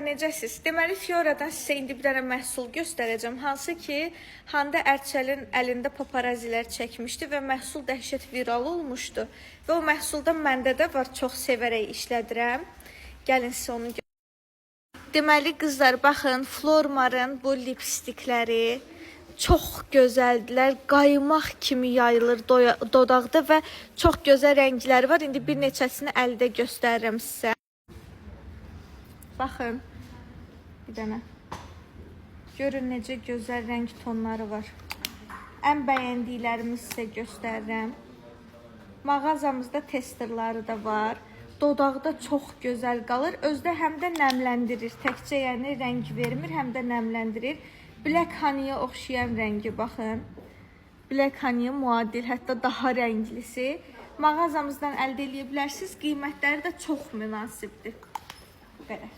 Necəsiz? Deməli, Fiora'dan sizə indi bir dənə məhsul göstərəcəm. Hansı ki, Hande Erçəlin əlində paparazilər çəkmişdi və məhsul dəhşət viral olmuşdu. Və o məhsuldan məndə də var, çox sevərək işlədirəm. Gəlin sizə onu göstərəm. Deməli, qızlar, baxın, Flormar'ın bu lipstikləri çox gözəldilər. Qaymaq kimi yayılır dodaqda və çox gözəl rəngləri var. İndi bir neçəsini əldə göstərirəm sizə. Baxın, bir dənə. Görün necə gözəl rəng tonları var. Ən bəyəndiklərimi sizə göstərirəm. Mağazamızda testerları da var. Dodaqda çox gözəl qalır. Özdə həm də nəmləndirir. Təkcə yəni rəng vermir, həm də nəmləndirir. Black Honey-yə oxşayan rəngi, baxın. Black Honey-yə müadil, hətta daha rənglisi. Mağazamızdan əldə edə bilərsiniz. Qiymətləri də çox münasibdir. Belə.